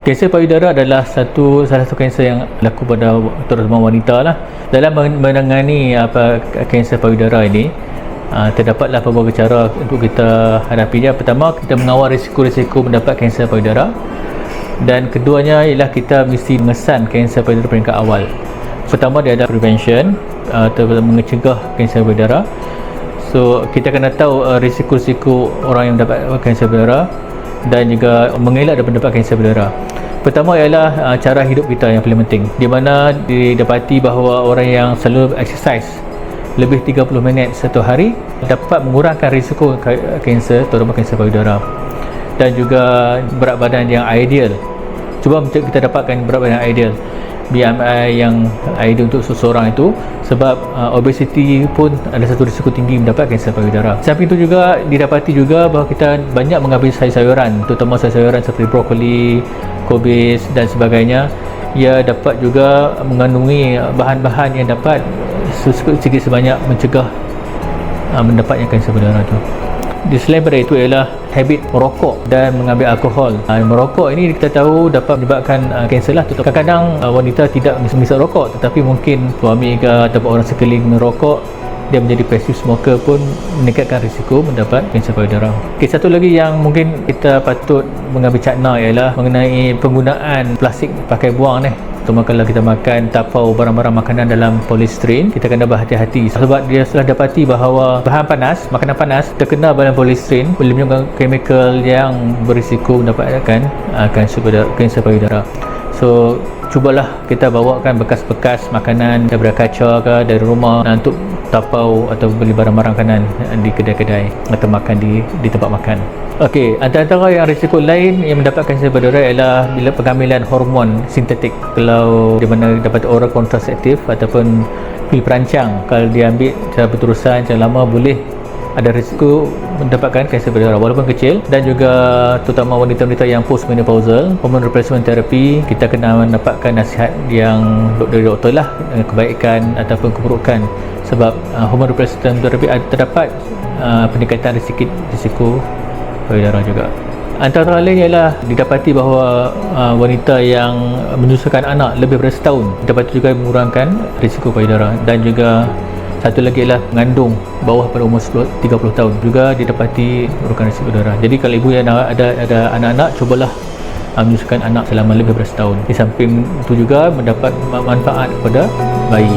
Kanser payudara adalah salah satu kanser yang berlaku pada terutama wanita lah. Dalam menangani kanser payudara ini, terdapatlah beberapa cara untuk kita hadapinya. Pertama, kita mengawal risiko-risiko mendapat kanser payudara, dan keduanya ialah kita mesti mengesan kanser payudara peringkat awal. Pertama, dia ada prevention atau mencegah kanser payudara. So kita kena tahu risiko-risiko orang yang mendapat kanser payudara dan juga mengelak daripada mendapat kanser payudara. Pertama ialah cara hidup kita yang paling penting, di mana didapati bahawa orang yang selalu exercise lebih 30 minit satu hari dapat mengurangkan risiko kanser, terutama kanser payudara. Dan juga berat badan yang ideal. Cuba kita dapatkan berat badan yang ideal, BMI yang ideal untuk seseorang itu, sebab obesity pun ada satu risiko tinggi mendapat kanser payudara. Samping itu juga didapati juga bahawa kita banyak mengambil sayur-sayuran, terutama sayur-sayuran seperti brokoli, kubis dan sebagainya. Ia dapat juga mengandungi bahan-bahan yang dapat sedikit sebanyak mencegah mendapatnya kanser payudara itu. Di selain daripada itu ialah habit merokok dan mengambil alkohol. Merokok ini kita tahu dapat menyebabkan kanser lah. Kadang-kadang wanita tidak misal rokok, tetapi mungkin suami ke atau orang sekeliling merokok, dia menjadi passive smoker pun meningkatkan risiko mendapat kanser payudara. Okay, satu lagi yang mungkin kita patut mengambil cakna ialah mengenai penggunaan plastik pakai buang ni. Terutama kalau kita makan tapau barang-barang makanan dalam polystyrene, kita kena berhati-hati sebab dia telah dapati bahawa bahan panas, makanan panas terkena dalam polystyrene boleh menyebabkan chemical yang berisiko mendapatkan kanser payudara. So cubalah kita bawakan bekas-bekas makanan daripada kaca ke dari rumah untuk tapau atau beli barang-barang makanan di kedai-kedai atau makan di tempat makan. Okey, antara yang risiko lain yang mendapatkan kanser payudara ialah bila pengambilan hormon sintetik. Kalau di mana dapat oral kontraseptif ataupun pil perancang, kalau diambil secara berterusan secara lama, boleh ada risiko mendapatkan kanser payudara walaupun kecil. Dan juga terutama wanita-wanita yang postmenopausal, hormone replacement therapy, kita kena mendapatkan nasihat yang dari doktor lah, kebaikan ataupun keburukan, sebab hormone replacement therapy terdapat peningkatan risiko payudara juga. Antara lain ialah didapati bahawa wanita yang menyusukan anak lebih daripada setahun dapat juga mengurangkan risiko payudara. Dan juga satu lagi ialah mengandung bawah pada umur 30 tahun juga didapati mengurangkan risiko payudara. Jadi kalau ibu yang ada anak-anak, cubalah menyusukan anak selama lebih daripada setahun. Di samping itu juga mendapat manfaat kepada bayi.